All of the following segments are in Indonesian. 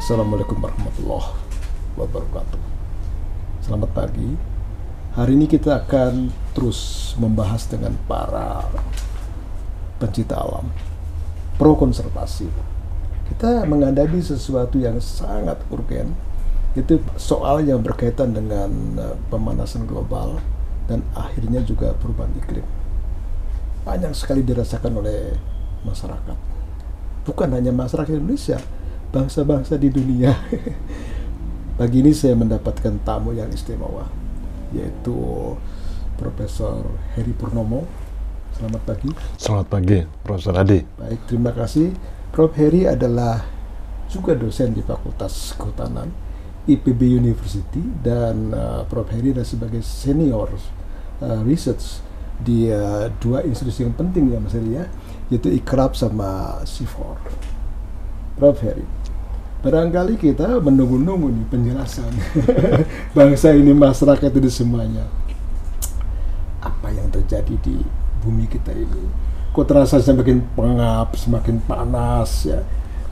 Assalamualaikum warahmatullahi wabarakatuh. Selamat pagi. Hari ini kita akan terus membahas dengan para pencinta alam, pro konservasi. Kita menghadapi sesuatu yang sangat urgen, itu soal yang berkaitan dengan pemanasan global dan akhirnya juga perubahan iklim. Banyak sekali dirasakan oleh masyarakat. Bukan hanya masyarakat Indonesia, bangsa-bangsa di dunia. Pagi ini saya mendapatkan tamu yang istimewa, yaitu Profesor Heri Purnomo. Selamat pagi. Selamat pagi, Profesor Adi. Baik, terima kasih. Prof. Heri adalah juga dosen di Fakultas Kehutanan IPB University, dan Prof. Heri adalah sebagai senior research di dua institusi yang penting ya Mas Heri ya, yaitu ICRAP sama CIFOR. Prof. Heri, barangkali kita menunggu-nunggu nih penjelasan bangsa ini, masyarakat ini semuanya. Apa yang terjadi di bumi kita ini? Kok terasa semakin pengap, semakin panas ya?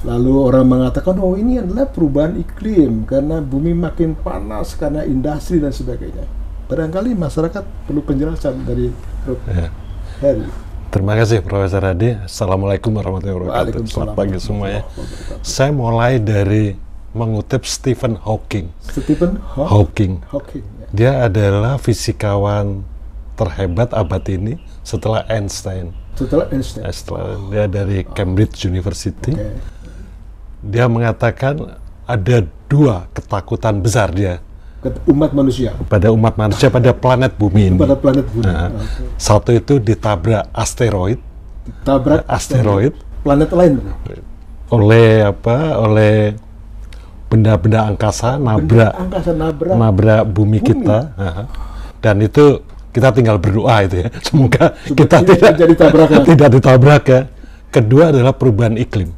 Lalu orang mengatakan, oh ini adalah perubahan iklim karena bumi makin panas karena industri dan sebagainya. Barangkali masyarakat perlu penjelasan dari Prof. Heri. Terima kasih Profesor Adi. Assalamualaikum warahmatullahi wabarakatuh. Selamat pagi semuanya. Saya mulai dari mengutip Stephen Hawking. Stephen Hawking. Ya. Dia adalah fisikawan terhebat abad ini setelah Einstein. Dia dari Cambridge University. Okay. Dia mengatakan ada dua ketakutan besar dia umat manusia, pada planet bumi ini. Pada planet bumi. Nah, satu itu ditabrak asteroid. Planet lain oleh benda-benda angkasa nabrak bumi kita. Dan itu kita tinggal berdoa itu ya, semoga kita tidak ditabrak ya. Kedua adalah perubahan iklim.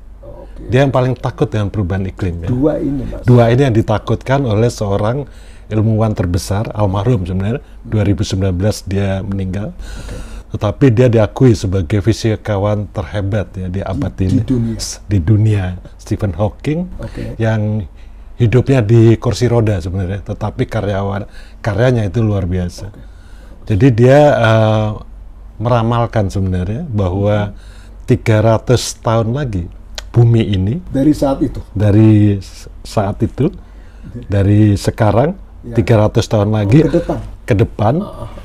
Dia yang paling takut dengan perubahan iklim ya. Dua ini yang ditakutkan oleh seorang ilmuwan terbesar, almarhum sebenarnya, 2019 dia meninggal. Tetapi dia diakui sebagai fisikawan terhebat ya di abad ini di dunia, Stephen Hawking, yang hidupnya di kursi roda sebenarnya, tetapi karyanya itu luar biasa. Jadi dia meramalkan sebenarnya bahwa 300 tahun lagi bumi ini dari saat itu dari sekarang ya, 300 tahun lagi ke depan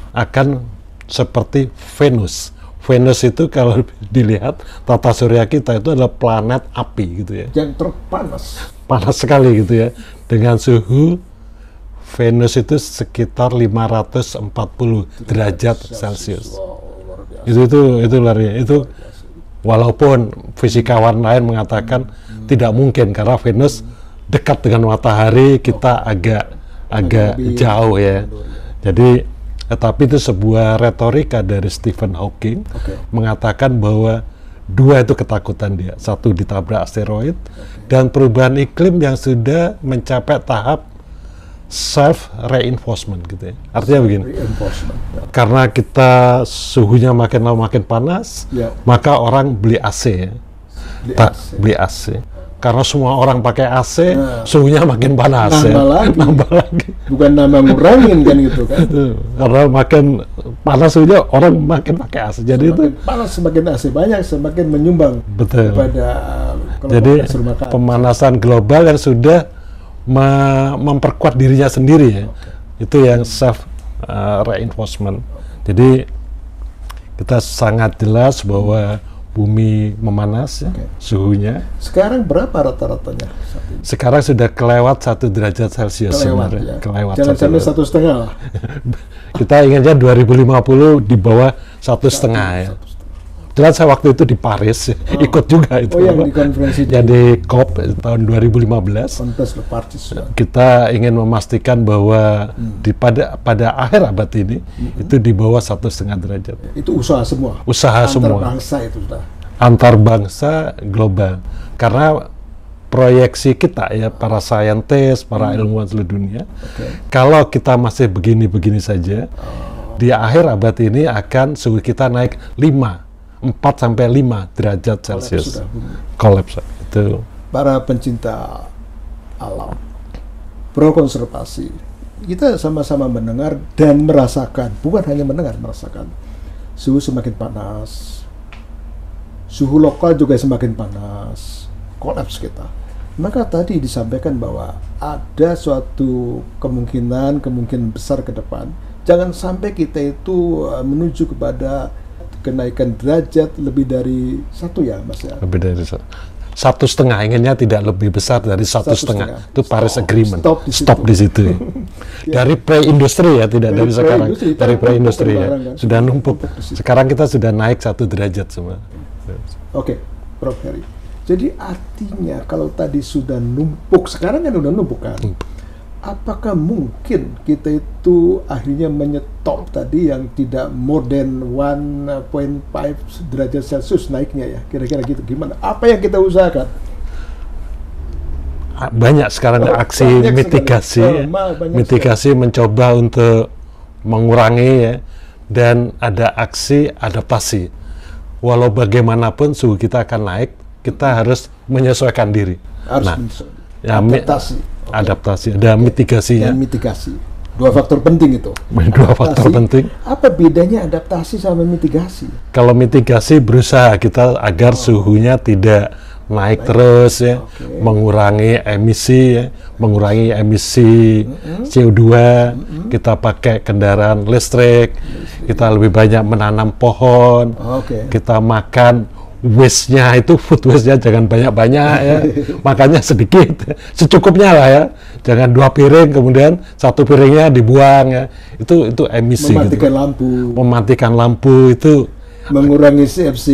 akan seperti Venus. Venus itu kalau dilihat tata surya kita itu adalah planet api gitu ya. Yang terpanas. Panas sekali gitu ya. Dengan suhu Venus itu sekitar 540 derajat Celcius. Itu lari itu. Walaupun fisikawan lain mengatakan tidak mungkin karena Venus dekat dengan matahari, kita agak jauh ya. Jadi tapi itu sebuah retorika dari Stephen Hawking mengatakan bahwa dua itu ketakutan dia. Satu ditabrak asteroid dan perubahan iklim yang sudah mencapai tahap self-reinforcement gitu ya. Artinya begini, karena kita suhunya makin lama makin panas, maka orang beli AC ya. Beli AC. Karena semua orang pakai AC, suhunya makin panas nambah lagi. Bukan nambah ngurangin kan gitu kan. Karena makin panas suhunya, orang makin pakai AC. Jadi semakin itu panas semakin AC banyak, semakin menyumbang pada jadi pemanasan global yang sudah memperkuat dirinya sendiri ya. Itu yang self reinforcement. Jadi kita sangat jelas bahwa bumi memanas ya, suhunya. Sekarang berapa rata-ratanya? Sekarang sudah kelewat 1 derajat Celcius sebenarnya. Kelewat. Jangan sampai 1,5 lah. Kita ingatnya 2050 di bawah 1,5 ya. Jelas saya waktu itu di Paris, ikut juga itu. Yang di konferensi di COP tahun 2015. Kita ingin memastikan bahwa pada akhir abad ini itu di bawah 1,5 derajat. Itu usaha semua. Antar bangsa itu sudah. Antar bangsa global. Karena proyeksi kita ya, para saintis, para ilmuwan seluruh dunia, kalau kita masih begini-begini saja, di akhir abad ini akan suhu kita naik 4-5 derajat Celcius. Kolaps. Itu. Para pencinta alam, pro konservasi. Kita sama-sama mendengar dan merasakan, bukan hanya mendengar, merasakan suhu semakin panas, suhu lokal juga semakin panas, kolaps kita. Maka tadi disampaikan bahwa ada suatu kemungkinan besar ke depan, jangan sampai kita itu menuju kepada kenaikan derajat lebih dari 1 ya, Mas ya. Lebih dari 1,5, inginnya tidak lebih besar dari 1,5. Itu Paris Agreement. Stop di situ. Ya. Dari pre-industri ya, tidak dari sekarang. Dari pre-industri ya. Kan? Sudah numpuk. Sekarang kita sudah naik 1 derajat semua. Oke, Prof. Heri. Jadi artinya kalau tadi sudah numpuk, sekarang kan udah numpuk kan? Apakah mungkin kita itu akhirnya menyetop tadi yang tidak more than 1.5 derajat Celcius naiknya ya? Kira-kira gitu. Gimana? Apa yang kita usahakan? Banyak sekarang aksi mitigasi. Mitigasi mencoba untuk mengurangi ya. Dan ada aksi adaptasi. Walau bagaimanapun suhu kita akan naik, kita harus menyesuaikan diri. Harus adaptasi. Adaptasi, ada mitigasinya. Dan mitigasi. 2 faktor penting itu. 2 faktor penting. Apa bedanya adaptasi sama mitigasi? Kalau mitigasi berusaha kita agar suhunya tidak naik terus ya, mengurangi emisi ya, mengurangi emisi CO2, kita pakai kendaraan listrik, kita lebih banyak menanam pohon, kita makan waste-nya itu, food waste-nya jangan banyak-banyak ya, makannya sedikit, secukupnya lah ya, jangan 2 piring kemudian 1 piringnya dibuang ya, itu emisi. Mematikan lampu. Mematikan lampu itu. Mengurangi CFC.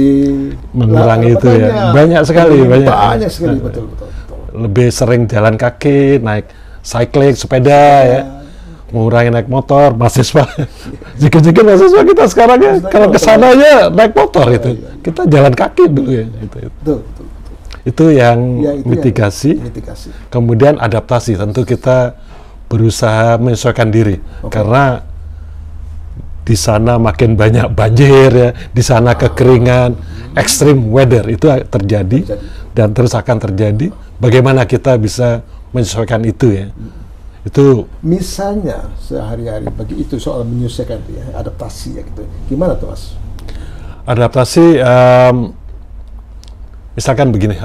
Mengurangi itu ya, banyak sekali. Betul. Lebih sering jalan kaki, naik cycling, sepeda ya. Mengurangi naik motor, mahasiswa. Jika-jika mahasiswa kita sekarang ya, kalau kesananya naik motor itu, kita jalan kaki dulu ya. Itu yang mitigasi. Kemudian adaptasi, tentu kita berusaha menyesuaikan diri, karena di sana makin banyak banjir ya, di sana kekeringan, extreme weather itu terjadi dan terus akan terjadi. Bagaimana kita bisa menyesuaikan itu ya? Itu misalnya sehari-hari bagi itu soal menyesuaikan ya, adaptasi ya gitu. Gimana tuh Mas? Adaptasi misalkan begini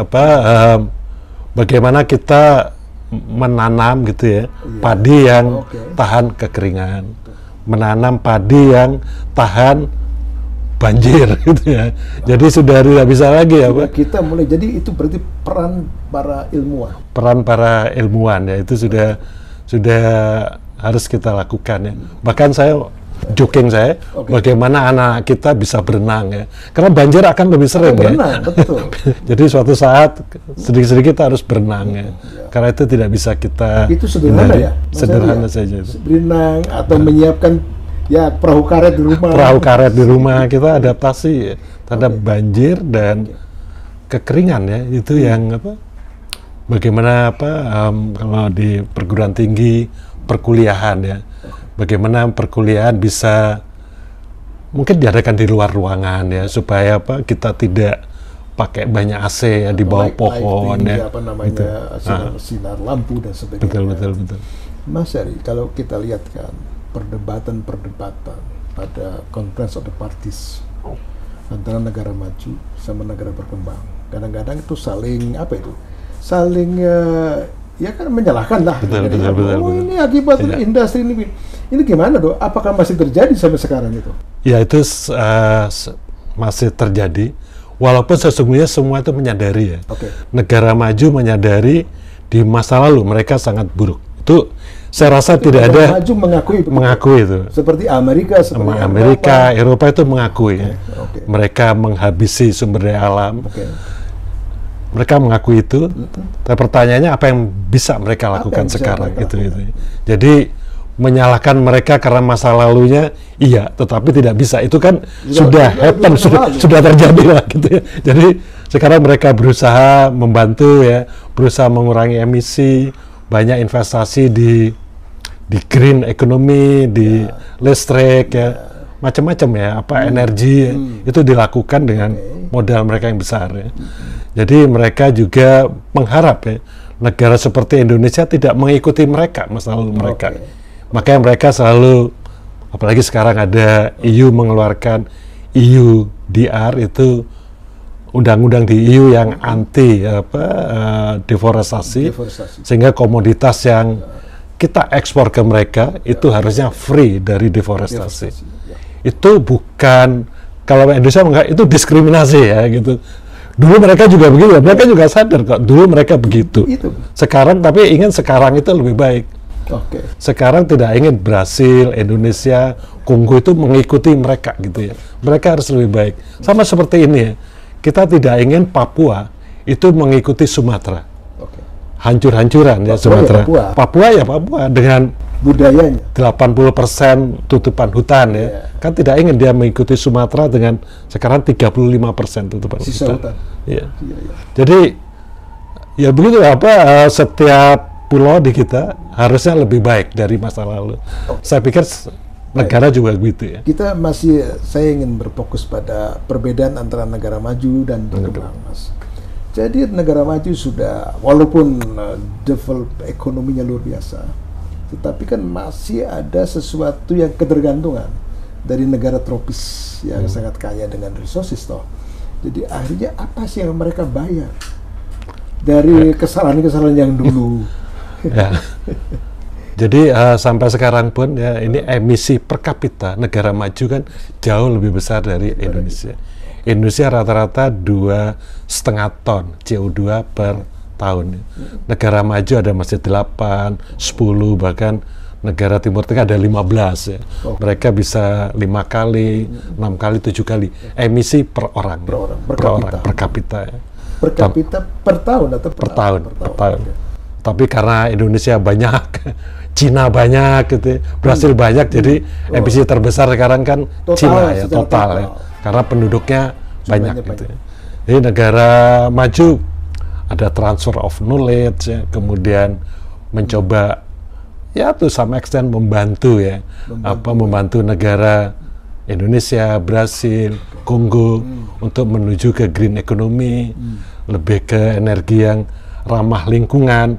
bagaimana kita menanam gitu ya, padi yang tahan kekeringan, menanam padi yang tahan banjir gitu ya. Jadi sudah tidak bisa lagi ya Pak. Kita mulai, jadi itu berarti peran para ilmuwan. Peran para ilmuwan ya, itu sudah harus kita lakukan ya. Bahkan saya joking bagaimana anak kita bisa berenang ya. Karena banjir akan lebih sering berenang, ya. Betul. Jadi suatu saat sedikit-sedikit kita harus berenang ya. Karena itu tidak bisa kita itu sederhana ya. Sederhana saja. Berenang atau menyiapkan ya perahu karet di rumah. Perahu karet di rumah, kita adaptasi ya, terhadap banjir dan kekeringan ya. Itu yang bagaimana kalau di perguruan tinggi perkuliahan ya, bagaimana perkuliahan bisa mungkin diadakan di luar ruangan ya, supaya kita tidak pakai banyak AC ya, di bawah pohon ya, sinar lampu dan sebagainya. Betul. Mas Heri, kalau kita lihat kan perdebatan pada Conference of the Parties antara negara maju sama negara berkembang, kadang-kadang itu saling ya kan menyalahkan lah. Betul. Ini akibat industri ini gimana dong? Apakah masih terjadi sampai sekarang itu? Ya itu masih terjadi. Walaupun sesungguhnya semua itu menyadari ya. Negara maju menyadari di masa lalu mereka sangat buruk. Itu saya rasa tidak ada maju mengakui itu. Seperti Amerika, Eropa itu mengakui. Mereka menghabisi sumber daya alam. Mereka mengakui itu, tapi pertanyaannya apa yang bisa mereka lakukan sekarang itu. Jadi menyalahkan mereka karena masa lalunya, iya, tetapi tidak bisa. Itu kan sudah happen, sudah terjadi lah gitu ya. Jadi sekarang mereka berusaha membantu ya, berusaha mengurangi emisi, banyak investasi di green economy, di listrik ya, macam-macam ya, energi itu dilakukan dengan modal mereka yang besar ya. Jadi mereka juga mengharap ya, negara seperti Indonesia tidak mengikuti mereka, masa lalu mereka. Makanya mereka selalu, apalagi sekarang ada EU mengeluarkan EUDR, itu undang-undang di EU yang anti deforestasi, sehingga komoditas yang kita ekspor ke mereka itu harusnya free dari deforestasi. Itu bukan, kalau Indonesia enggak, itu diskriminasi ya gitu. Dulu mereka juga begitu, mereka juga sadar kok, dulu mereka begitu. Sekarang, tapi ingin sekarang itu lebih baik. Sekarang tidak ingin Brasil, Indonesia, Kongo itu mengikuti mereka gitu ya. Mereka harus lebih baik. Sama seperti ini ya, kita tidak ingin Papua itu mengikuti Sumatera. Hancur-hancuran ya Sumatera. Papua dengan budayanya 80% tutupan hutan ya. Kan tidak ingin dia mengikuti Sumatera dengan sekarang 35% tutupan hutan. Ya. Jadi ya begitu setiap pulau di kita harusnya lebih baik dari masa lalu. Saya pikir negara juga begitu ya. Saya ingin berfokus pada perbedaan antara negara maju dan berkembang, Mas. Jadi negara maju sudah, walaupun develop ekonominya luar biasa, tetapi kan masih ada sesuatu yang ketergantungan dari negara tropis yang sangat kaya dengan resources toh. Jadi akhirnya apa sih yang mereka bayar dari kesalahan-kesalahan yang dulu? Ya. Jadi sampai sekarang pun ya, ini emisi per kapita negara maju kan jauh lebih besar dari Indonesia. Indonesia rata-rata 2,5 ton CO2 per tahun. Negara maju ada masih 8, 10, bahkan negara Timur Tengah ada 15 ya. Mereka bisa 5 kali, 6 kali, 7 kali emisi per orang. Per kapita ya. Per kapita per tahun atau per tahun. Tapi karena Indonesia banyak, Cina banyak gitu, Brasil banyak, jadi emisi terbesar sekarang kan Cina ya, total ya. Karena penduduknya banyak gitu ya. Jadi negara maju ada transfer of knowledge ya, kemudian mencoba ya to some extent membantu ya, membantu negara Indonesia, Brasil, Kongo untuk menuju ke green economy, lebih ke energi yang ramah lingkungan.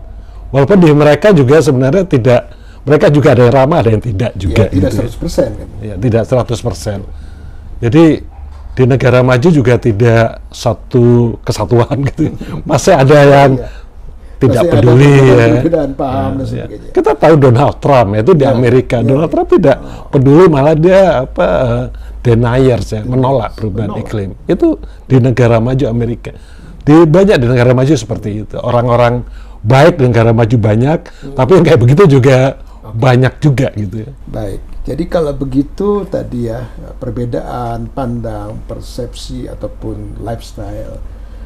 Walaupun di mereka juga sebenarnya tidak, mereka juga ada yang ramah, ada yang tidak juga. Ya, tidak gitu 100% kan? Ya, tidak 100%. Jadi di negara maju juga tidak satu kesatuan gitu. Masih ada yang tidak peduli ya. Paham dan sebagainya. Kita tahu Donald Trump itu di Amerika. Donald Trump tidak peduli, malah dia deniers ya, menolak perubahan iklim. Itu di negara maju Amerika. Banyak di negara maju seperti itu. Orang-orang baik di negara maju banyak, tapi yang kayak begitu juga banyak juga gitu ya. Baik. Jadi kalau begitu tadi ya, perbedaan pandang, persepsi ataupun lifestyle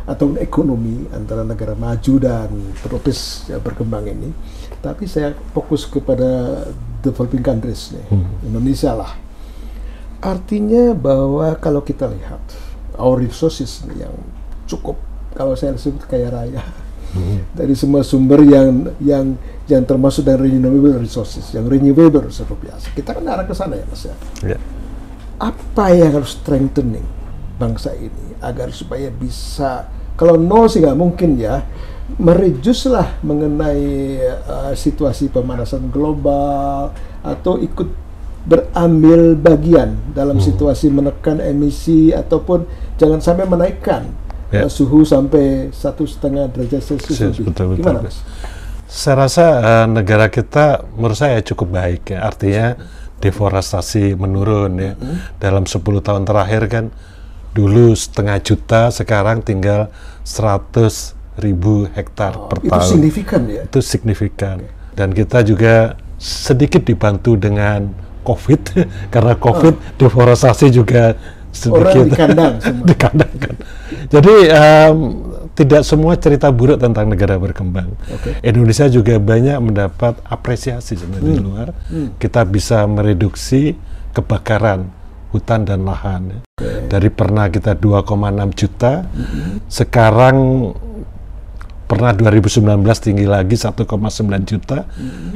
ataupun ekonomi antara negara maju dan tropis yang berkembang ini. Tapi saya fokus kepada developing countries nih, Indonesia lah. Artinya bahwa kalau kita lihat our resources nih yang cukup, kalau saya sebut kaya raya, dari semua sumber yang termasuk dari renewable resources, yang renewable luar biasa. Kita kan arah ke sana ya, Mas ya. Apa yang harus strengthening bangsa ini agar supaya bisa, kalau nol sih nggak mungkin ya, mereduce lah mengenai situasi pemanasan global atau ikut berambil bagian dalam situasi menekan emisi ataupun jangan sampai menaikkan suhu sampai 1,5 derajat Celcius lebih. Betul. Gimana, Mas? Saya rasa negara kita menurut saya cukup baik ya. Artinya deforestasi menurun ya. Dalam 10 tahun terakhir kan dulu 500 juta, sekarang tinggal 100.000 hektar per tahun. Itu signifikan ya? Itu signifikan. Dan kita juga sedikit dibantu dengan COVID karena COVID deforestasi juga sedikit dikandangkan. Jadi tidak semua cerita buruk tentang negara berkembang. Indonesia juga banyak mendapat apresiasi sebenarnya di luar. Kita bisa mereduksi kebakaran hutan dan lahan. Dari pernah kita 2,6 juta, sekarang pernah 2019 tinggi lagi 1,9 juta.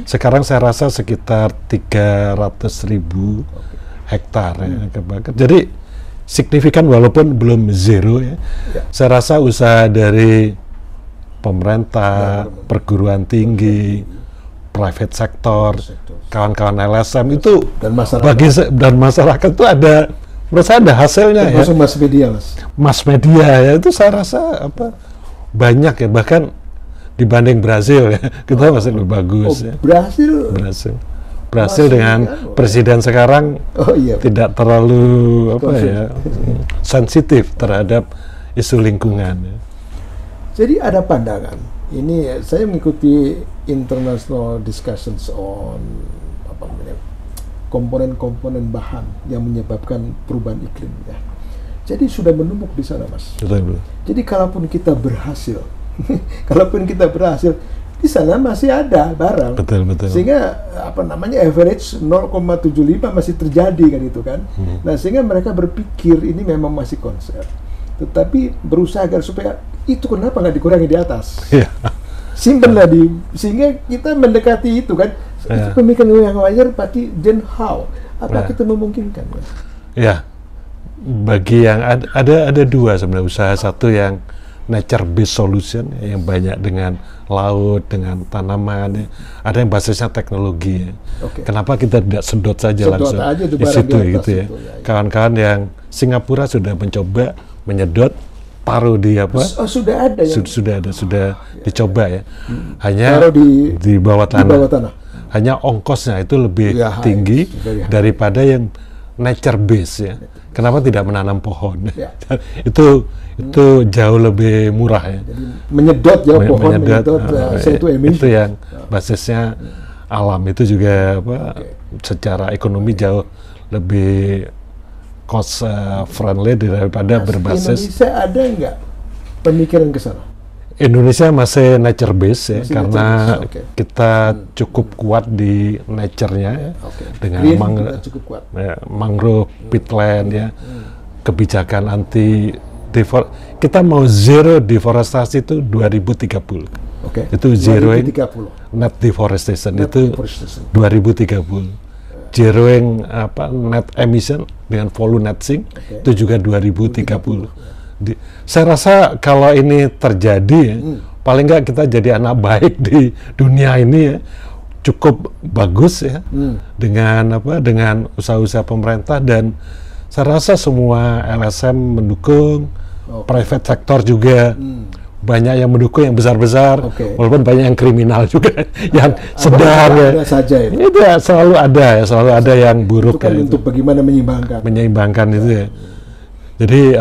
Sekarang saya rasa sekitar 300.000 hektar ya kebakaran. Jadi signifikan walaupun belum zero ya. Saya rasa usaha dari pemerintah, perguruan tinggi, private sector, kawan-kawan LSM itu dan masyarakat itu ada, menurut saya ada hasilnya ya. Mass media, Mas. Mass media ya itu saya rasa banyak ya, bahkan dibanding Brasil ya, kita masih lebih bagus ya. Brasil dengan presiden sekarang tidak terlalu sensitif terhadap isu lingkungan ya. Jadi ada pandangan. Ini saya mengikuti international discussions on komponen-komponen bahan yang menyebabkan perubahan iklim ya. Jadi sudah menumpuk di sana, Mas. Betul. Jadi kalaupun kita berhasil di sana masih ada barang. Betul. Sehingga average 0,75 masih terjadi kan itu kan. Nah, sehingga mereka berpikir ini memang masih konser. Tetapi berusaha agar supaya itu kenapa nggak dikurangi di atas? Simpenlah sehingga kita mendekati itu kan. Itu pemikiran yang wajar, tapi then how? Apa kita memungkinkan? Ya, bagi yang ada dua sebenarnya usaha. Satu yang nature based solution yang banyak dengan laut, dengan tanaman. Ada yang basisnya teknologi. Kenapa kita tidak sedot saja langsung di situ gitu ya? Kawan-kawan yang Singapura sudah mencoba menyedot, taruh di sudah ada ya? Sudah dicoba ya. Hanya di bawah tanah. Hanya ongkosnya itu lebih tinggi daripada yang nature base ya. Kenapa tidak menanam pohon? Itu jauh lebih murah ya. Jadi menyedot CO2 emisi. Itu yang basisnya alam, itu juga secara ekonomi jauh lebih cost friendly daripada berbasis. Indonesia ada nggak pemikiran ke sana? Indonesia masih nature base ya, karena kita cukup kuat di nature-nya ya, dengan mangrove, peatland ya, kebijakan anti kita mau zero deforestasi itu 2030. Itu zero net deforestation itu 2030. Zeroing net emission dengan volume net sink itu juga 2030. Saya rasa kalau ini terjadi, paling nggak kita jadi anak baik di dunia ini ya, cukup bagus ya, dengan usaha-usaha pemerintah, dan saya rasa semua LSM mendukung, private sector juga banyak yang mendukung, yang besar-besar, walaupun banyak yang kriminal juga, yang sedang ya. Itu ya, selalu ada yang buruk. Itu kan untuk bagaimana menyeimbangkan itu ya. Jadi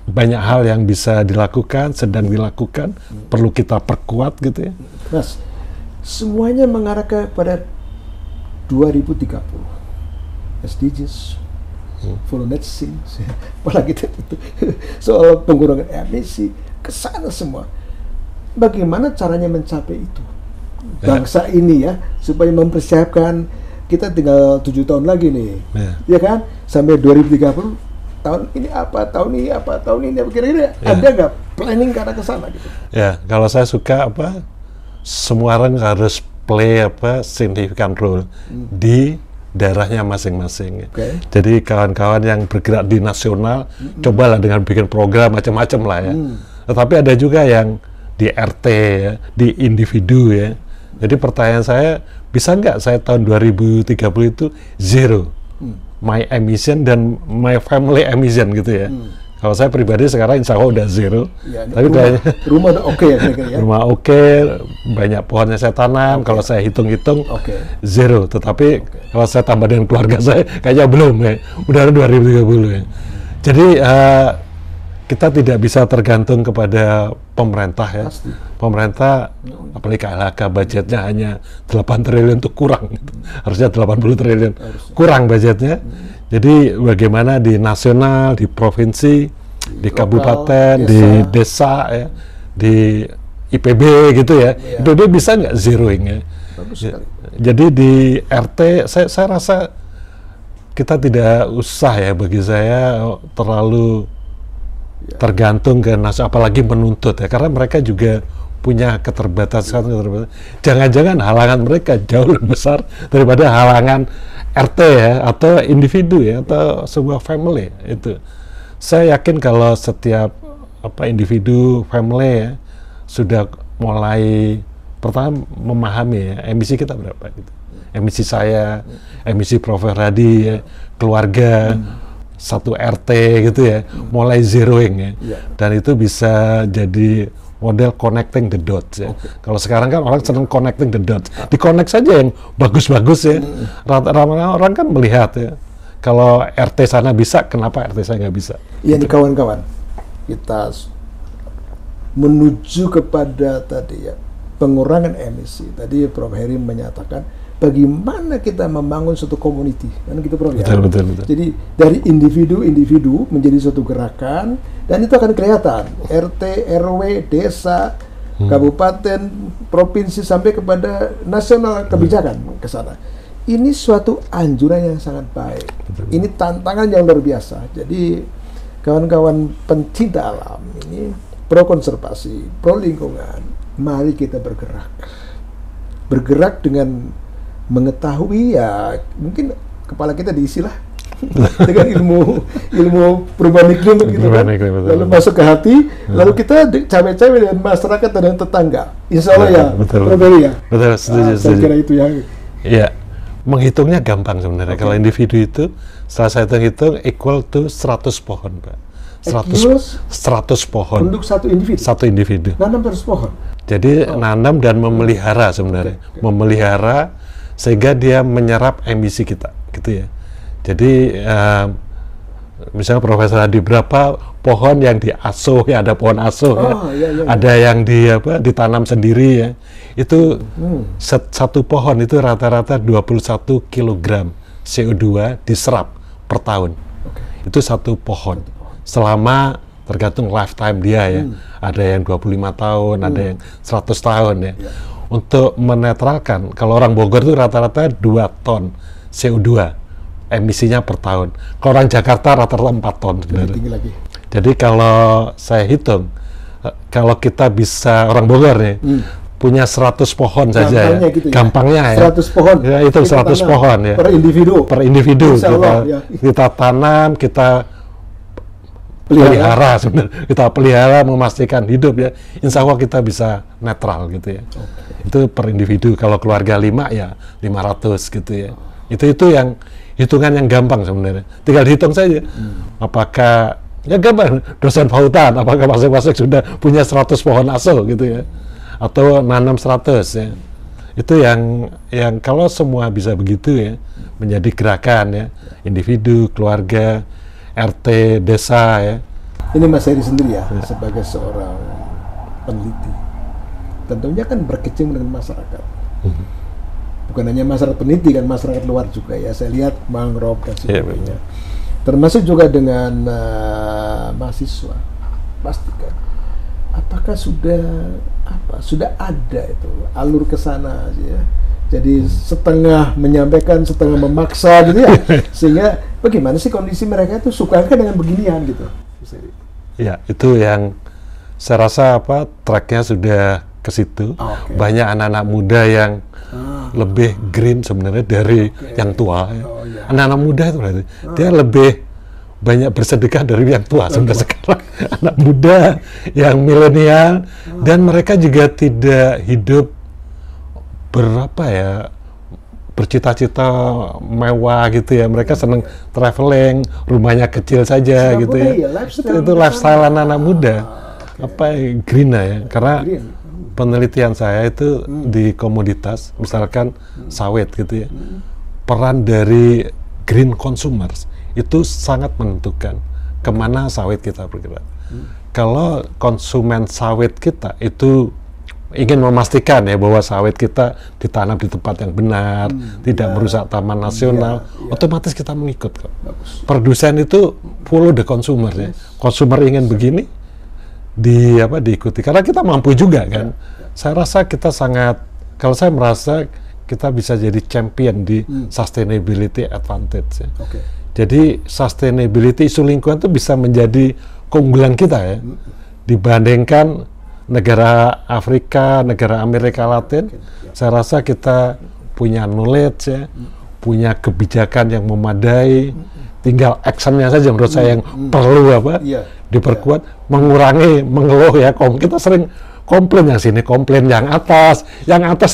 banyak hal yang bisa dilakukan, sedang dilakukan, perlu kita perkuat gitu ya. Mas, semuanya mengarah kepada 2030 SDGs, full net sink, apalagi itu soal pengurangan emisi, ke sana semua. Bagaimana caranya mencapai itu? Bangsa ini ya, supaya mempersiapkan, kita tinggal 7 tahun lagi nih, ya kan? Sampai 2030. Tahun ini apa, kira-kira ada nggak planning ke arah ke sana gitu? Ya, kalau saya suka semua orang harus play significant role di daerahnya masing-masing. Jadi kawan-kawan yang bergerak di nasional, cobalah dengan bikin program macam-macam lah ya. Tetapi ada juga yang di RT ya, di individu ya. Jadi pertanyaan saya, bisa nggak saya tahun 2030 itu zero my emission dan my family emission gitu ya. Kalau saya pribadi sekarang insya Allah udah zero. Tapi rumah udah oke ya kira-kira ya? Rumah banyak pohonnya saya tanam. Kalau saya hitung-hitung zero. Tetapi kalau saya tambah dengan keluarga saya kayaknya belum ya. Mudah-mudahan 2030 ya. Jadi kita tidak bisa tergantung kepada pemerintah ya. Pasti. Pemerintah apalagi KLHK budgetnya hanya 8 triliun untuk kurang. Harusnya 80 triliun. Kurang budgetnya. Jadi bagaimana di nasional, di provinsi, di kabupaten, di desa ya, di IPB gitu ya. IPB bisa nggak zeroing ya? Jadi di RT saya rasa kita tidak usah ya, bagi saya terlalu tergantung ke nasional, apalagi menuntut ya, karena mereka juga punya keterbatasan. Jangan-jangan halangan mereka jauh lebih besar daripada halangan RT ya, atau individu ya, atau sebuah family itu. Saya yakin kalau setiap individu, family ya, sudah mulai pertama memahami ya, emisi kita berapa gitu. Emisi saya, emisi Prof. Hadi, ya, keluarga, satu RT gitu ya, mulai zeroing ya. Dan itu bisa jadi model connecting the dots ya. Kalau sekarang kan orang senang connecting the dots. Di-connect saja yang bagus-bagus ya. Rata-rata orang kan melihat ya. Kalau RT sana bisa, kenapa RT saya nggak bisa? Iya nih kawan-kawan, kita menuju kepada tadi ya, pengurangan emisi. Tadi Prof. Heri menyatakan bagaimana kita membangun suatu community, kan gitu Prof. Betul, ya? betul. Jadi dari individu-individu menjadi suatu gerakan, dan itu akan kelihatan RT, RW, desa, kabupaten, provinsi sampai kepada nasional kebijakan ke sana. Ini suatu anjuran yang sangat baik. Ini tantangan yang luar biasa. Jadi kawan-kawan pencinta alam ini, pro konservasi, pro lingkungan, mari kita bergerak. Bergerak dengan mengetahui ya, mungkin kepala kita diisi lah dengan ilmu perubahan iklim gitu kan. Lalu masuk ke hati, lalu kita cawe-cawe dengan masyarakat dan tetangga. Insya Allah ya, betul. Ya. Betul, setuju. Saya kira itu yang. Iya, menghitungnya gampang sebenarnya. Kalau individu itu, setelah saya hitung equal to 100 pohon, Pak. 100 pohon. Untuk satu individu? Satu individu. Nanam 100 pohon? Jadi nanam dan memelihara sebenarnya. Memelihara sehingga dia menyerap emisi kita, gitu ya. Jadi misalnya Profesor Hadi, berapa pohon yang diasuh ya, ada pohon asuh ya. Ada yang ditanam sendiri ya. Itu satu pohon itu rata-rata 21 kg CO2 diserap per tahun. Itu satu pohon. Selama tergantung lifetime dia ya. Ada yang 25 tahun, ada yang 100 tahun ya. Untuk menetralkan, kalau orang Bogor itu rata-rata 2 ton CO2 emisinya per tahun. Kalau orang Jakarta rata-rata 4 ton sebenarnya. Jadi kalau saya hitung, kalau kita bisa, orang Bogor nih, punya 100 pohon saja ya. Gitu ya. Gampangnya ya. 100 pohon. Ya, itu 100 pohon ya. Per individu. Per individu. Kita tanam, kita pelihara sebenarnya. Kita pelihara, memastikan hidup ya. Insya Allah kita bisa netral gitu ya. Itu per individu. Kalau keluarga 5 ya 500 gitu ya. Itu yang hitungan yang gampang sebenarnya. Tinggal dihitung saja. Apakah ya gampang, dosen pautan, apakah masing-masing sudah punya 100 pohon asuh gitu ya. Atau nanam 100 ya. Itu yang kalau semua bisa begitu ya, menjadi gerakan ya, individu, keluarga, RT, desa ya. Ini Mas Heri sendiri ya, sebagai seorang peneliti, tentunya kan berkecimpung dengan masyarakat. Bukan hanya masyarakat peneliti, kan masyarakat luar juga ya. Saya lihat mangrove dan sebagainya. Termasuk juga dengan mahasiswa. Pastikan apakah sudah ada itu alur ke sana ya. Jadi setengah menyampaikan, setengah memaksa gitu ya. Sehingga bagaimana sih kondisi mereka itu suka dengan beginian gitu. Ya, itu yang saya rasa tracknya sudah ke situ. Banyak anak-anak muda yang lebih green sebenarnya dari yang tua. Ya. Anak-anak muda itu berarti dia lebih banyak bersedekah dari yang tua sebenarnya sekarang. Anak muda yang milenial, dan mereka juga tidak hidup bercita-cita mewah gitu ya. Mereka senang traveling, rumahnya kecil saja gitu ya. Itu lifestyle anak-anak muda. Green ya. Karena penelitian saya itu di komoditas, misalkan sawit gitu ya. Peran dari green consumers itu sangat menentukan kemana sawit kita bergerak. Kalau konsumen sawit kita itu ingin memastikan ya bahwa sawit kita ditanam di tempat yang benar, tidak merusak taman nasional, otomatis kita mengikut kok. Produsen itu follow the consumer ya. Consumer ingin begini, diikuti karena kita mampu juga kan. Saya rasa kita kalau saya merasa kita bisa jadi champion di sustainability advantage ya. Jadi sustainability, isu lingkungan itu bisa menjadi keunggulan kita ya, dibandingkan negara Afrika, negara Amerika Latin. Saya rasa kita punya knowledge ya, punya kebijakan yang memadai, tinggal actionnya saja menurut saya yang perlu diperkuat, mengurangi mengeluh ya. Kita sering komplain yang sini, komplain yang atas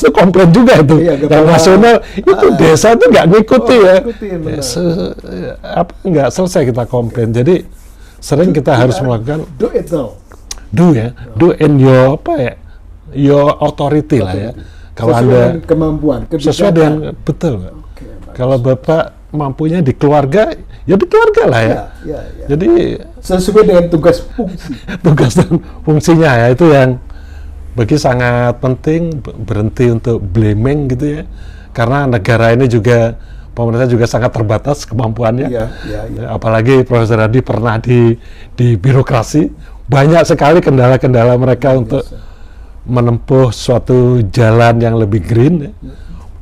itu komplain juga itu. Yang nasional itu desa itu nggak ngikuti ya. Nggak selesai kita komplain. Jadi sering kita harus melakukan do it now. Do in your your authority lah ya. Kalau Anda kemampuan, sesuai dengan betul. Kalau Bapak mampunya di keluarga, ya di keluarga lah ya. Jadi sesuai dengan tugas fungsi. Tugas dan fungsinya ya, itu yang bagi sangat penting, berhenti untuk blaming gitu ya. Karena negara ini juga, pemerintah juga sangat terbatas kemampuannya. Apalagi Profesor Hadi pernah di birokrasi, banyak sekali kendala-kendala mereka untuk menempuh suatu jalan yang lebih green ya.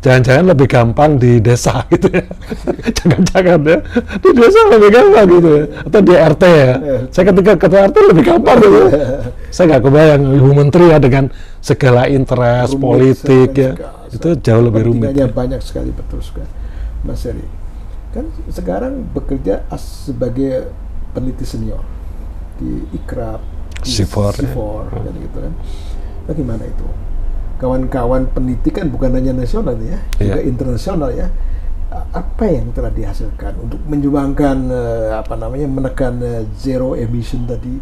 Jangan-jangan lebih gampang di desa gitu ya. Jangan-jangan ya. Di desa lebih gampang gitu ya. Atau di RT ya. Saya ketika ketua RT lebih gampang gitu. Saya nggak kebayang Ibu Menteri ya dengan segala interest politik ya. Itu jauh lebih rumit. Banyak sekali, betul sekali. Mas Heri, kan sekarang bekerja sebagai peneliti senior di IKRAP, di CIFOR kan gitu kan. Bagaimana itu? Kawan-kawan peneliti kan bukan hanya nasional ya, juga internasional ya. Apa yang telah dihasilkan untuk menyumbangkan menekan zero emission tadi?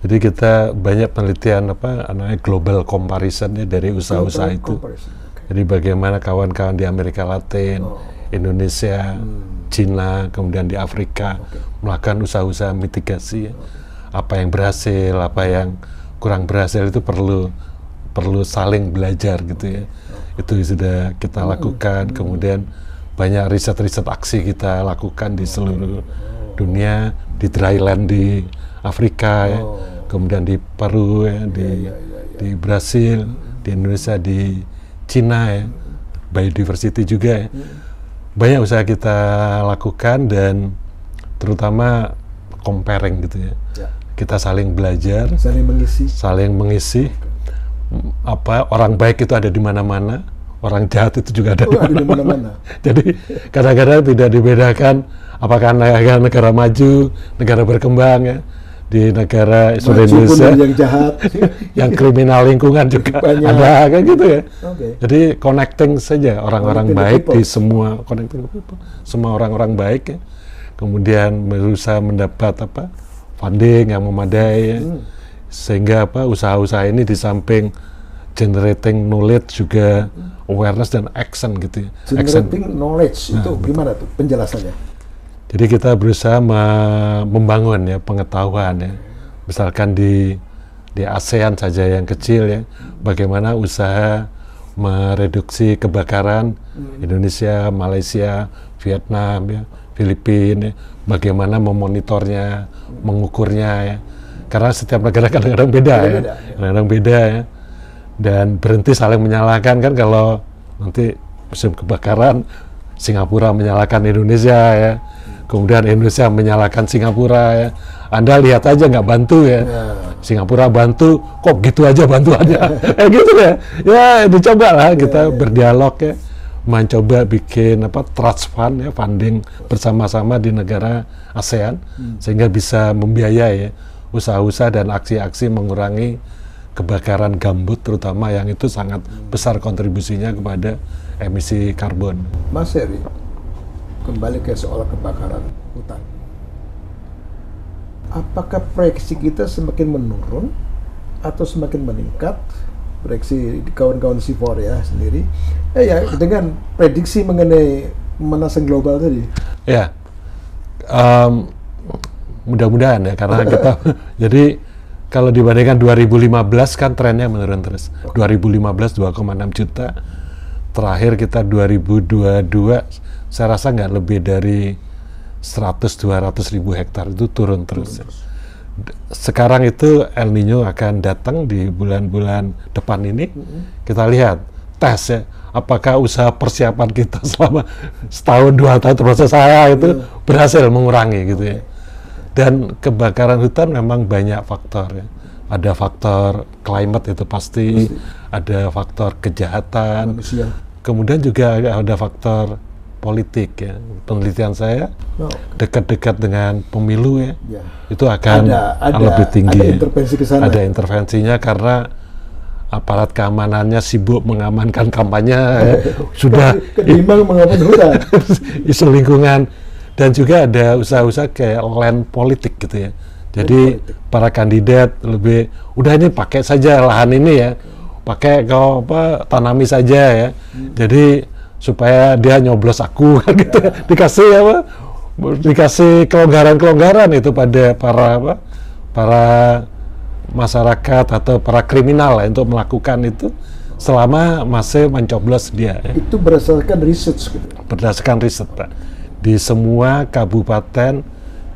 Jadi kita banyak penelitian global comparison ya dari usaha-usaha itu. Jadi bagaimana kawan-kawan di Amerika Latin, Indonesia, Cina, kemudian di Afrika melakukan usaha-usaha mitigasi. Apa yang berhasil, apa yang kurang berhasil itu perlu saling belajar gitu ya. Itu sudah kita lakukan. Kemudian banyak riset-riset aksi kita lakukan di seluruh dunia, di dryland di Afrika ya, kemudian di Peru ya, di Brasil, di Indonesia, di Cina ya, biodiversity juga ya. Banyak usaha kita lakukan dan terutama comparing gitu ya. Kita saling belajar, saling mengisi. Orang baik itu ada di mana-mana, orang jahat itu juga ada di mana-mana. Jadi kadang-kadang tidak dibedakan apakah negara maju, negara berkembang ya. Di negara Indonesia yang jahat, yang kriminal lingkungan juga ada kan gitu ya. Jadi connecting saja orang-orang baik di semua, semua orang-orang baik ya. Kemudian berusaha mendapat funding yang memadai ya. Sehingga usaha-usaha ini di samping generating knowledge juga awareness dan action gitu ya. Generating knowledge itu gimana tuh penjelasannya? Jadi kita berusaha membangun ya pengetahuan ya. Misalkan di ASEAN saja yang kecil ya, bagaimana usaha mereduksi kebakaran Indonesia, Malaysia, Vietnam ya, Filipina ya, bagaimana memonitornya, mengukurnya ya. Karena setiap negara kadang-kadang beda ya. Kadang-kadang beda ya. Dan berhenti saling menyalahkan kan, kalau nanti musim kebakaran Singapura menyalahkan Indonesia ya. Kemudian Indonesia menyalahkan Singapura ya. Anda lihat aja nggak bantu ya. Singapura bantu, kok gitu aja bantuannya. Gitu ya. Ya dicoba lah kita berdialog ya. Mencoba bikin trust fund ya, funding bersama-sama di negara ASEAN sehingga bisa membiayai ya, usaha-usaha dan aksi-aksi mengurangi kebakaran gambut, terutama yang itu sangat besar kontribusinya kepada emisi karbon. Mas Heri, kembali ke soal kebakaran hutan. Apakah proyeksi kita semakin menurun atau semakin meningkat? Proyeksi kawan-kawan CIFOR ya sendiri, ya dengan prediksi mengenai pemanasan global tadi. Ya, mudah-mudahan ya, karena kita jadi kalau dibandingkan 2015 kan trennya menurun terus. 2015 2,6 juta. Terakhir kita 2022 saya rasa nggak lebih dari 100-200 ribu hektar itu turun terus. Sekarang itu El Nino akan datang di bulan-bulan depan ini. Kita lihat tes ya, apakah usaha persiapan kita selama setahun 2 tahun termasuk saya itu berhasil mengurangi gitu ya. Dan kebakaran hutan memang banyak faktor ya. Ada faktor climate itu pasti. Ada faktor kejahatan, kemudian juga ada faktor politik ya. Penelitian saya dekat-dekat dengan pemilu ya, itu akan lebih tinggi. Ada intervensi ke sana. Ada intervensinya karena aparat keamanannya sibuk mengamankan kampanye sudah ketimbang mengamankan hutan. Isu lingkungan, dan juga ada usaha-usaha kayak land politik gitu ya. Jadi para kandidat lebih udah ini pakai saja lahan ini ya, pakai kau tanami saja ya. Jadi supaya dia nyoblos aku gitu, dikasih kelonggaran itu pada para masyarakat atau para kriminal untuk melakukan itu selama masih mencoblos dia. Itu berdasarkan research gitu. Berdasarkan riset, Pak. Di semua kabupaten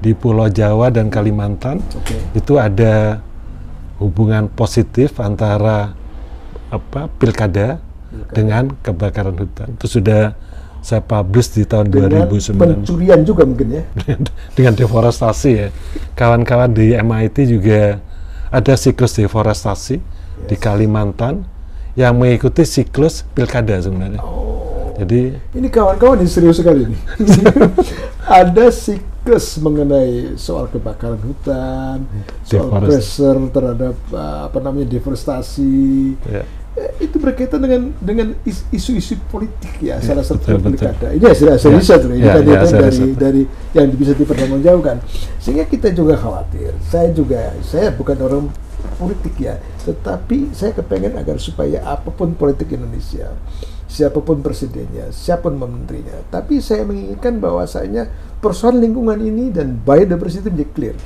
di Pulau Jawa dan Kalimantan itu ada hubungan positif antara pilkada dengan kebakaran hutan. Itu sudah saya publish di tahun 2009. Pencurian juga mungkin ya. Dengan deforestasi ya. Kawan-kawan di MIT juga ada siklus deforestasi di Kalimantan yang mengikuti siklus pilkada sebenarnya. Jadi ini kawan-kawan ini serius sekali nih. Ada siklus mengenai soal kebakaran hutan, soal pressure terhadap deforestasi. Itu berkaitan dengan isu-isu politik ya, salah satu pilkada. Ini hasil riset loh, ini dari yang bisa dipertanggungjawabkan. Sehingga kita juga khawatir. Saya bukan orang politik ya, tetapi saya kepengen agar supaya apapun politik Indonesia, siapapun presidennya, siapapun menterinya, tapi saya menginginkan bahwasanya persoalan lingkungan ini dan biodiversity menjadi clear,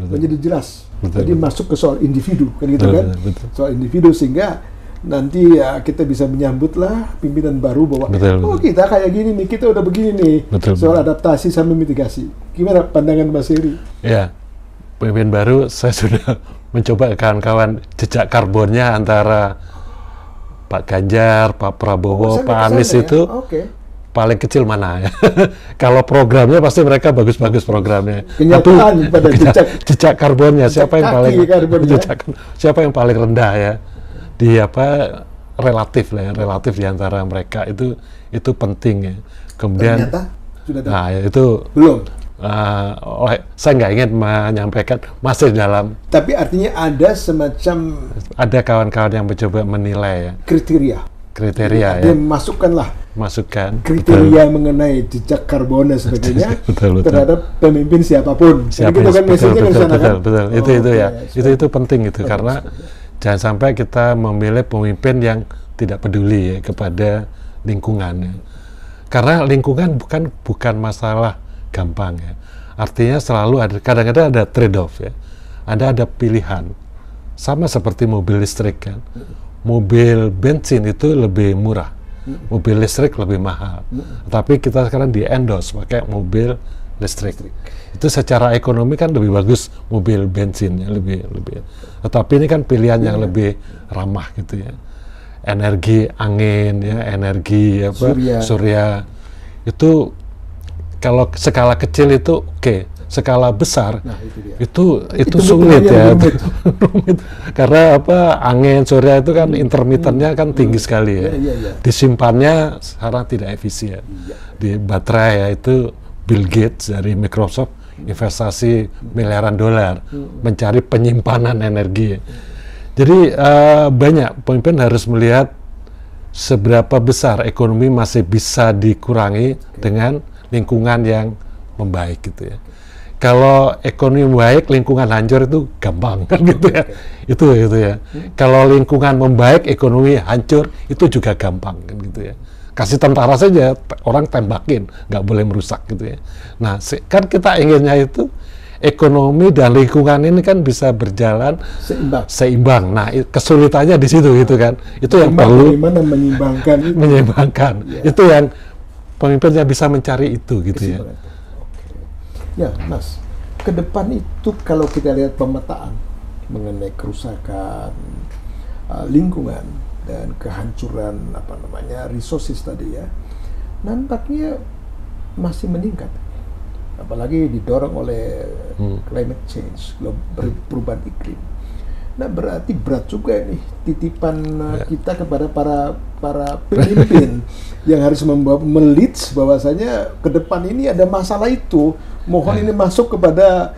menjadi jelas. Jadi masuk ke soal individu kan gitu kan, soal individu, sehingga nanti ya kita bisa menyambutlah pimpinan baru bahwa kita kayak gini nih, kita udah begini nih, soal adaptasi sama mitigasi. Gimana pandangan Mas Heri? Ya, pemimpin baru saya sudah mencoba kawan-kawan jejak karbonnya antara Pak Ganjar, Pak Prabowo, Pak Anies itu paling kecil mana ya? Kalau programnya pasti mereka bagus-bagus programnya. Kenyataan pada jejak karbonnya siapa yang paling rendah ya? Di relatif di antara mereka itu penting ya. Kemudian sudah itu belum. Saya nggak ingin menyampaikan masih dalam. Tapi artinya ada semacam kawan-kawan yang mencoba menilai ya. Kriteria ya. Masukkan kriteria betul. Mengenai jejak karbon dan sebagainya terhadap pemimpin siapapun. Betul. Itu penting itu karena jangan sampai kita memilih pemimpin yang tidak peduli ya kepada lingkungan ya. Karena lingkungan bukan masalah gampang ya. Artinya selalu kadang-kadang ada trade off ya. Ada pilihan. Sama seperti mobil listrik kan. Mobil bensin itu lebih murah. Mobil listrik lebih mahal. Tapi kita sekarang di-endorse pakai mobil listrik. Itu secara ekonomi kan lebih bagus mobil bensinnya lebih. Tetapi ini kan pilihan yang lebih ramah gitu ya. Energi angin ya, energi surya. Itu kalau skala kecil itu oke. Skala besar itu sulit ya. Rumit. Karena angin surya itu kan intermittennya kan tinggi sekali ya. Disimpannya sekarang tidak efisien. Di baterai ya itu Bill Gates dari Microsoft investasi miliaran dolar mencari penyimpanan energi. Jadi banyak pemimpin harus melihat seberapa besar ekonomi masih bisa dikurangi dengan lingkungan yang membaik gitu ya. Kalau ekonomi baik, lingkungan hancur itu gampang kan gitu ya. Itu ya. Kalau lingkungan membaik, ekonomi hancur itu juga gampang kan gitu ya. Kasih tentara saja orang tembakin, nggak boleh merusak gitu ya. Nah, kan kita inginnya itu ekonomi dan lingkungan ini kan bisa berjalan seimbang. Nah, kesulitannya di situ gitu kan. Itu yang perlu menyeimbangkan. Ya. Itu yang pemimpinnya bisa mencari itu gitu ya. Ya, Mas, ke depan itu kalau kita lihat pemetaan mengenai kerusakan lingkungan dan kehancuran resources tadi ya, nampaknya masih meningkat. Apalagi didorong oleh climate change, perubahan iklim. Nah berarti berat juga nih titipan kita kepada para pemimpin yang harus meleads bahwasanya ke depan ini ada masalah itu. Mohon ini masuk kepada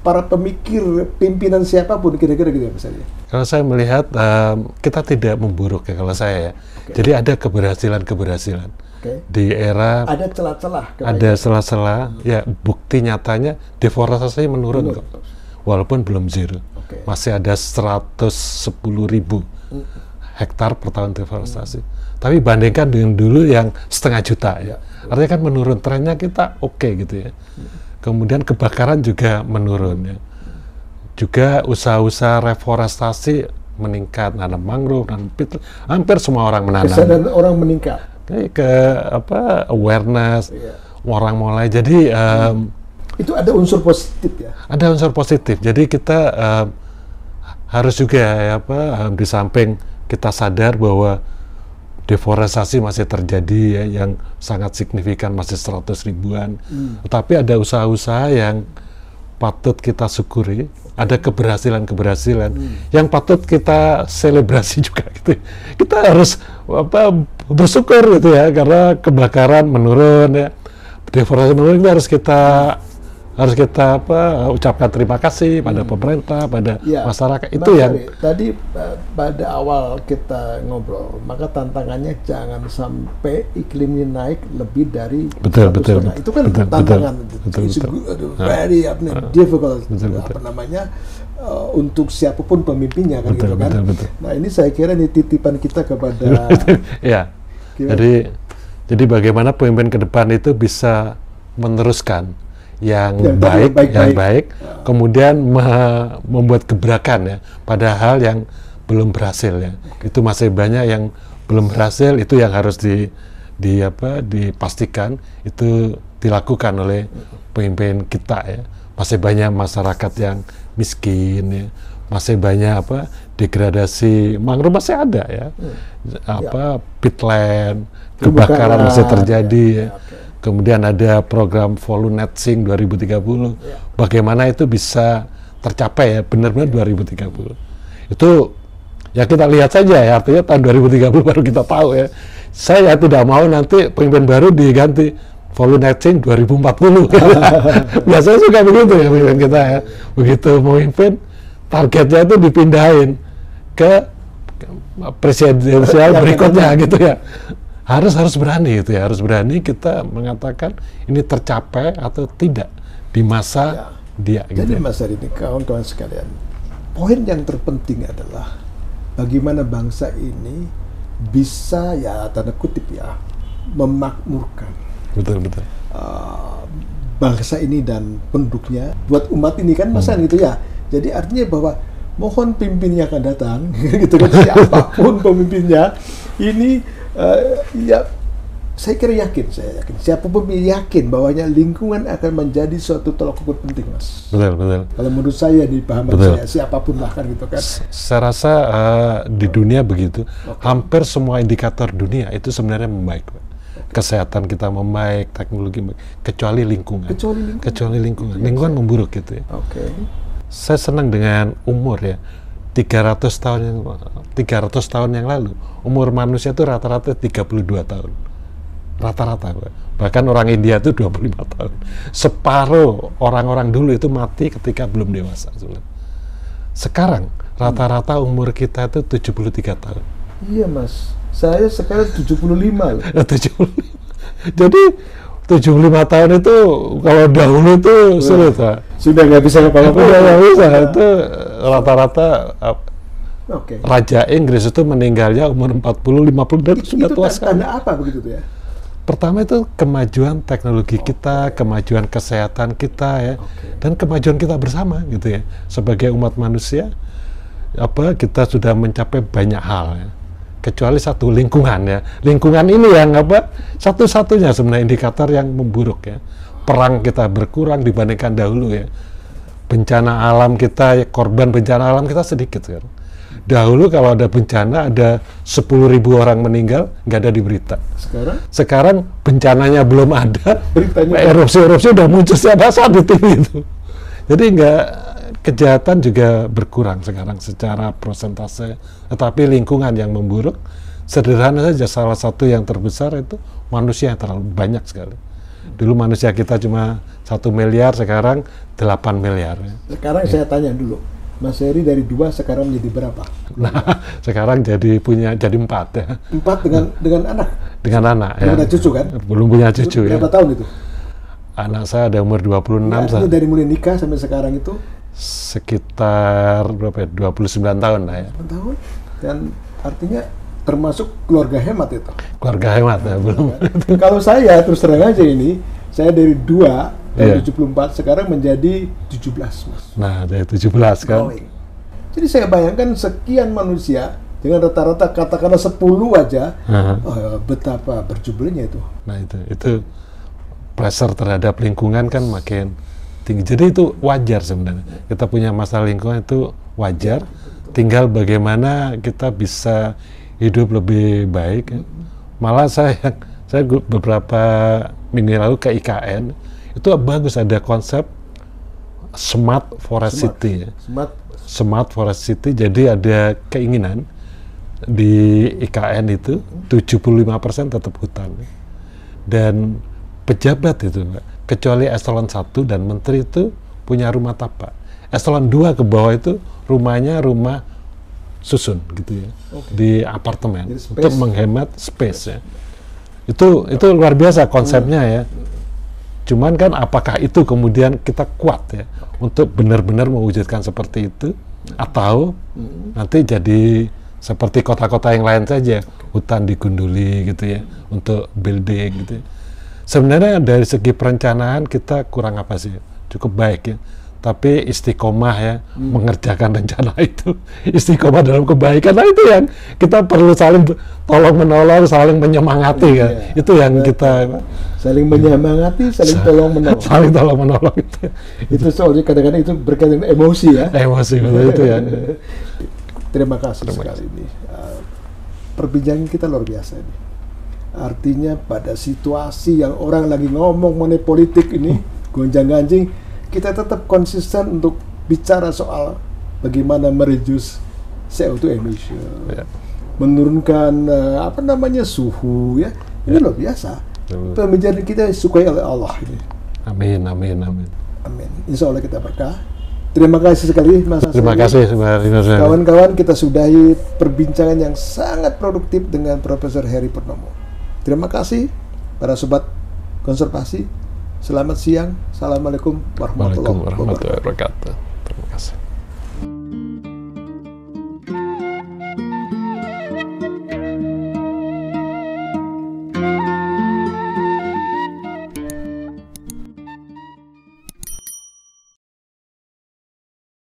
para pemikir, pimpinan siapapun, kira-kira gitu ya misalnya. Kalau saya melihat kita tidak memburuk ya kalau saya ya. Jadi ada keberhasilan di era ada celah-celah. Ada celah-celah. Ya bukti nyatanya deforestasi menurun kok. Walaupun belum zero. Masih ada 110.000 hektar per tahun deforestasi. Tapi bandingkan dengan dulu yang 0,5 juta ya. Artinya kan menurun, trennya kita gitu ya. Kemudian kebakaran juga menurun ya. Juga usaha-usaha reforestasi meningkat, nanam mangrove, nanam peat, hampir semua orang menanam. Kesadaran orang meningkat. Awareness, orang mulai. Jadi itu ada unsur positif ya. Ada unsur positif. Jadi kita harus juga di samping kita sadar bahwa deforestasi masih terjadi ya, yang sangat signifikan, masih 100 ribuan. Tetapi ada usaha-usaha yang patut kita syukuri, ada keberhasilan yang patut kita selebrasi juga gitu. Kita harus bersyukur gitu ya, karena kebakaran menurun ya, deforestasi menurun, harus kita ucapkan terima kasih pada pemerintah, pada masyarakat. Itu yang tadi pada awal kita ngobrol, maka tantangannya jangan sampai iklimnya naik lebih dari betul. Itu kan tantangan, very difficult untuk siapapun pemimpinnya kan gitu kan. Nah ini saya kira ini titipan kita kepada ya. Jadi bagaimana pemimpin ke depan itu bisa meneruskan yang baik, kemudian membuat gebrakan ya pada hal yang belum berhasil ya. Itu masih banyak yang belum berhasil, itu yang harus dipastikan itu dilakukan oleh pemimpin kita ya. Masih banyak masyarakat yang miskin ya, masih banyak degradasi mangrove masih ada ya, peatland, kebakaran masih terjadi ya. Kemudian ada program Volunetsing 2030. Bagaimana itu bisa tercapai ya, benar-benar 2030. Itu ya kita lihat saja ya, artinya tahun 2030 baru kita tahu ya. Saya tidak mau nanti pemimpin baru diganti Volunetsing 2040. Biasanya suka begitu ya pemimpin kita ya. Begitu memimpin, targetnya itu dipindahin ke presidensial berikutnya gitu ya. Harus berani gitu ya, harus berani kita mengatakan ini tercapai atau tidak di masa dia. Jadi Mas Heri ini kawan-kawan sekalian, poin yang terpenting adalah bagaimana bangsa ini bisa ya tanda kutip ya memakmurkan bangsa ini dan penduduknya buat umat ini kan Mas gitu ya. Jadi artinya bahwa mohon pimpinnya akan datang gitu kan, siapapun pemimpinnya ini saya yakin siapapun yakin bahwanya lingkungan akan menjadi suatu tolak ukur penting, Mas. Betul. Kalau menurut saya di pahaman saya, siapapun bahkan gitu kan. Saya rasa di dunia begitu, hampir semua indikator dunia itu sebenarnya membaik, Pak. Kesehatan kita membaik, teknologi membaik, kecuali lingkungan. Lingkungan memburuk gitu ya. Saya senang dengan umur ya. 300 tahun yang lalu umur manusia itu rata-rata 32 tahun. Rata-rata. Bahkan orang India itu 25 tahun. Separuh orang-orang dulu itu mati ketika belum dewasa. Sekarang rata-rata umur kita itu 73 tahun. Iya, Mas. Saya sekarang 75 loh. 75. Jadi 75 tahun itu kalau dahulu itu sulit, Pak. Sudah nggak bisa apa-apa. Itu rata-rata Raja Inggris itu meninggalnya umur 40-50 dan sudah tua sekali. Tanda apa begitu tuh ya? Pertama itu kemajuan teknologi kita, kemajuan kesehatan kita ya, dan kemajuan kita bersama gitu ya. Sebagai umat manusia, kita sudah mencapai banyak hal ya. Kecuali satu, lingkungan ya. Lingkungan ini yang satu-satunya sebenarnya indikator yang memburuk ya. Perang kita berkurang dibandingkan dahulu ya. Bencana alam kita, korban bencana alam kita sedikit kan. Dahulu kalau ada bencana ada 10.000 orang meninggal, nggak ada di berita. Sekarang bencananya belum ada, erupsi udah muncul setiap saat di TV itu. Jadi kejahatan juga berkurang sekarang secara persentase, tetapi lingkungan yang memburuk. Sederhana saja, salah satu yang terbesar itu manusia yang terlalu banyak sekali. Dulu manusia kita cuma 1 miliar, sekarang 8 miliar. Sekarang saya tanya dulu, Mas Heri dari 2 sekarang menjadi berapa? Nah, sekarang jadi 4 ya. 4 dengan anak? Dengan anak, belum ada cucu kan? Belum punya cucu. Berapa tahun itu? Anak saya ada umur 26. Nah, dari mulai nikah sampai sekarang itu? Sekitar berapa ya? 29 tahun lah ya. 29 tahun? Dan artinya termasuk keluarga hemat itu? Keluarga hemat ya, belum. Kalau saya terus terang aja ini, saya dari 2 tahun 74 sekarang menjadi 17, Mas. Nah, dari 17 kan. Jadi saya bayangkan sekian manusia dengan rata-rata katakanlah 10 aja, betapa berjubelnya itu. Nah, itu pressure terhadap lingkungan kan makin tinggi. Jadi itu wajar sebenarnya. Kita punya masalah lingkungan itu wajar. Tinggal bagaimana kita bisa hidup lebih baik. Malah saya beberapa minggu lalu ke IKN, itu bagus, ada konsep Smart Forest City. Smart Forest City, jadi ada keinginan di IKN itu 75% tetap hutan. Dan pejabat itu, kecuali eselon 1 dan menteri itu punya rumah tapak. Eselon 2 ke bawah itu rumahnya rumah susun gitu ya, di apartemen untuk menghemat space ya. Itu luar biasa konsepnya ya. Cuman kan apakah itu kemudian kita kuat ya untuk benar-benar mewujudkan seperti itu, atau nanti jadi seperti kota-kota yang lain saja, hutan digunduli gitu ya untuk building gitu ya. Sebenarnya dari segi perencanaan kita kurang apa sih, cukup baik ya. Tapi istiqomah ya, mengerjakan rencana itu, istiqomah dalam kebaikan, nah itu yang kita perlu saling tolong-menolong, saling menyemangati kan. Itu yang kita saling menyemangati, saling tolong-menolong. Saling tolong-menolong itu. Itu soalnya kadang-kadang itu berkaitan dengan emosi ya. Emosi, betul itu ya. Terima kasih sekali ini. Perbincangan kita luar biasa ini. Artinya pada situasi yang orang lagi ngomong mengenai politik ini, gonjang-ganjing, kita tetap konsisten untuk bicara soal bagaimana mereduce CO2 emission, menurunkan suhu ya. Ini luar biasa. Pembicaraan kita disukai oleh Allah ini. Amin. Insya Allah kita berkah. Terima kasih sekali Mas. Terima kasih kawan-kawan, kita sudahi perbincangan yang sangat produktif dengan Profesor Heri Purnomo. Terima kasih para sobat konservasi. Selamat siang. Assalamualaikum warahmatullahi wabarakatuh.